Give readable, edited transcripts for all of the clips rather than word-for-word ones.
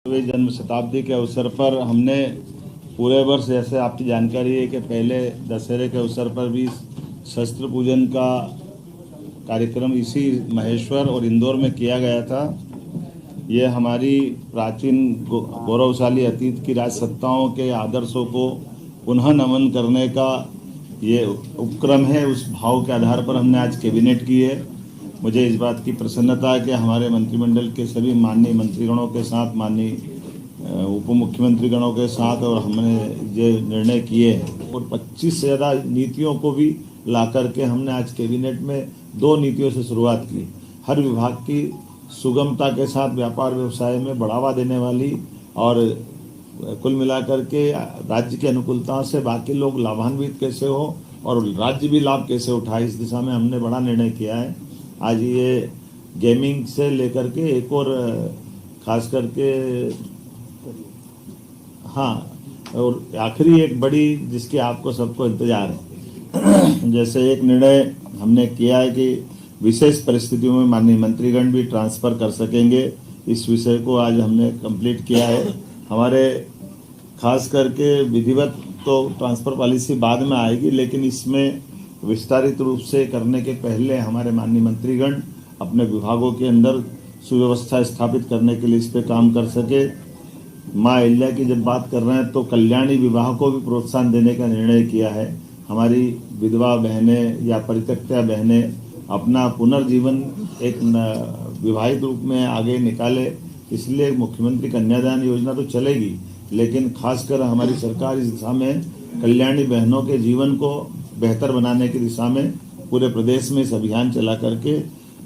जन्म शताब्दी के अवसर पर हमने पूरे वर्ष, जैसे आपकी जानकारी है कि पहले दशहरे के अवसर पर भी शस्त्र पूजन का कार्यक्रम इसी महेश्वर और इंदौर में किया गया था। ये हमारी प्राचीन गौरवशाली अतीत की राजसत्ताओं के आदर्शों को पुनः नमन करने का ये उपक्रम है। उस भाव के आधार पर हमने आज कैबिनेट की है। मुझे इस बात की प्रसन्नता है कि हमारे मंत्रिमंडल के सभी माननीय मंत्रीगणों के साथ, माननीय उप मुख्यमंत्री गणों के साथ और हमने ये निर्णय किए हैं और 25 से ज़्यादा नीतियों को भी ला करके हमने आज कैबिनेट में 2 नीतियों से शुरुआत की। हर विभाग की सुगमता के साथ व्यापार व्यवसाय में बढ़ावा देने वाली और कुल मिलाकर के राज्य की अनुकूलता से बाकी लोग लाभान्वित कैसे हो और राज्य भी लाभ कैसे उठाए, इस दिशा में हमने बड़ा निर्णय किया है। आज ये गेमिंग से लेकर के एक और खास करके और आखिरी एक बड़ी जिसकी आपको सबको इंतजार है जैसे एक निर्णय हमने किया है कि विशेष परिस्थितियों में माननीय मंत्रीगण भी ट्रांसफ़र कर सकेंगे। इस विषय को आज हमने कंप्लीट किया है। हमारे खास करके विधिवत तो ट्रांसफ़र पॉलिसी बाद में आएगी, लेकिन इसमें विस्तारित रूप से करने के पहले हमारे माननीय मंत्रीगण अपने विभागों के अंदर सुव्यवस्था स्थापित करने के लिए इस पर काम कर सके। माँ अहिल्या की जब बात कर रहे हैं तो कल्याणी विवाह को भी प्रोत्साहन देने का निर्णय किया है। हमारी विधवा बहनें या परित्यक्ता बहनें अपना पुनर्जीवन एक विवाहित रूप में आगे निकाले, इसलिए मुख्यमंत्री कन्यादान योजना तो चलेगी, लेकिन खासकर हमारी सरकार इस दिशा में कल्याणी बहनों के जीवन को बेहतर बनाने की दिशा में पूरे प्रदेश में इस अभियान चला करके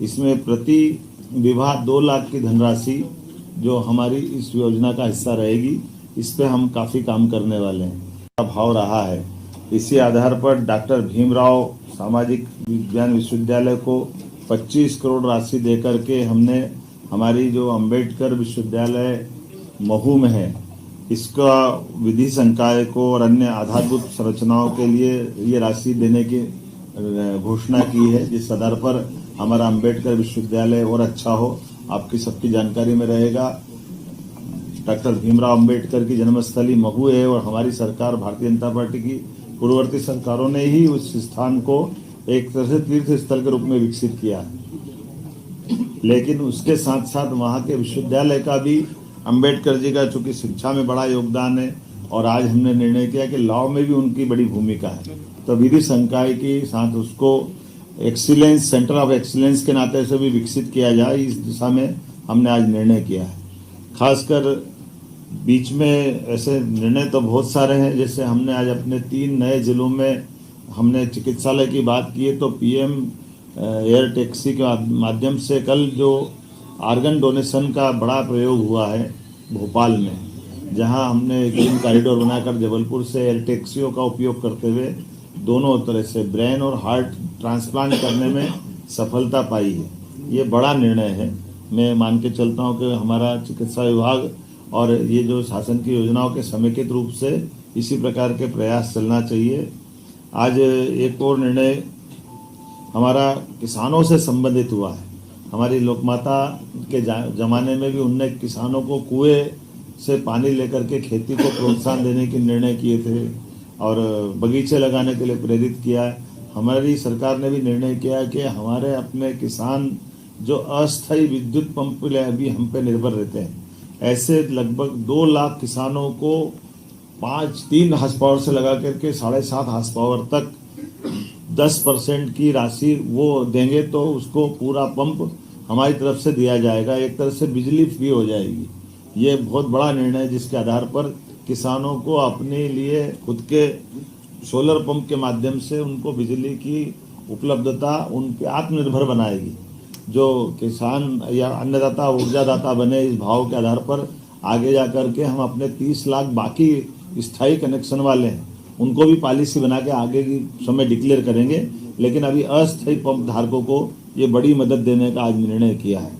इसमें प्रति विवाह 2 लाख की धनराशि जो हमारी इस योजना का हिस्सा रहेगी, इस पे हम काफ़ी काम करने वाले हैं। भाव रहा है। इसी आधार पर डॉक्टर भीमराव सामाजिक विज्ञान विश्वविद्यालय को 25 करोड़ राशि देकर के हमने हमारी जो अंबेडकर विश्वविद्यालय महू में है, इसका विधि संकाय को और अन्य आधारभूत संरचनाओं के लिए ये राशि देने की घोषणा की है, जिस आधार पर हमारा अंबेडकर विश्वविद्यालय और अच्छा हो। आपकी सबकी जानकारी में रहेगा, डॉक्टर भीमराव अंबेडकर की जन्मस्थली महू है और हमारी सरकार भारतीय जनता पार्टी की पूर्ववर्ती सरकारों ने ही उस स्थान को एक तरह से तीर्थ स्थल के रूप में विकसित किया। लेकिन उसके साथ साथ वहाँ के विश्वविद्यालय का भी अंबेडकर जी का चूंकि शिक्षा में बड़ा योगदान है और आज हमने निर्णय किया कि लॉ में भी उनकी बड़ी भूमिका है, तो विधि संकाय के साथ उसको एक्सीलेंस, सेंटर ऑफ एक्सीलेंस के नाते से भी विकसित किया जाए, इस दिशा में हमने आज निर्णय किया है। खासकर बीच में ऐसे निर्णय तो बहुत सारे हैं, जैसे हमने आज अपने 3 नए जिलों में हमने चिकित्सालय की बात की है तो पीएम एयर टैक्सी के माध्यम से कल जो आर्गन डोनेशन का बड़ा प्रयोग हुआ है भोपाल में, जहां हमने ग्रीन कॉरिडोर बनाकर जबलपुर से एयर टैक्सियों का उपयोग करते हुए दोनों तरह से ब्रेन और हार्ट ट्रांसप्लांट करने में सफलता पाई है। ये बड़ा निर्णय है। मैं मान के चलता हूँ कि हमारा चिकित्सा विभाग और ये जो शासन की योजनाओं के समेकित रूप से इसी प्रकार के प्रयास चलना चाहिए। आज एक और निर्णय हमारा किसानों से संबंधित हुआ है। हमारी लोकमाता के ज़माने में भी उनने किसानों को कुएं से पानी लेकर के खेती को प्रोत्साहन देने के निर्णय किए थे और बगीचे लगाने के लिए प्रेरित किया है। हमारी सरकार ने भी निर्णय किया कि हमारे अपने किसान जो अस्थायी विद्युत पंप भी हम पे निर्भर रहते हैं, ऐसे लगभग 2 लाख किसानों को 3 हार्स पावर से लगा करके 7.5 हार्स पावर तक 10% की राशि वो देंगे तो उसको पूरा पंप हमारी तरफ से दिया जाएगा। एक तरह से बिजली फ्री हो जाएगी। ये बहुत बड़ा निर्णय है, जिसके आधार पर किसानों को अपने लिए खुद के सोलर पंप के माध्यम से उनको बिजली की उपलब्धता उनके आत्मनिर्भर बनाएगी। जो किसान या अन्नदाता ऊर्जादाता बने, इस भाव के आधार पर आगे जा कर के हम अपने 30 लाख बाकी स्थायी कनेक्शन वाले हैं उनको भी पॉलिसी बना के आगे की समय डिक्लेयर करेंगे, लेकिन अभी अस्थायी पंप धारकों को ये बड़ी मदद देने का आज निर्णय किया है।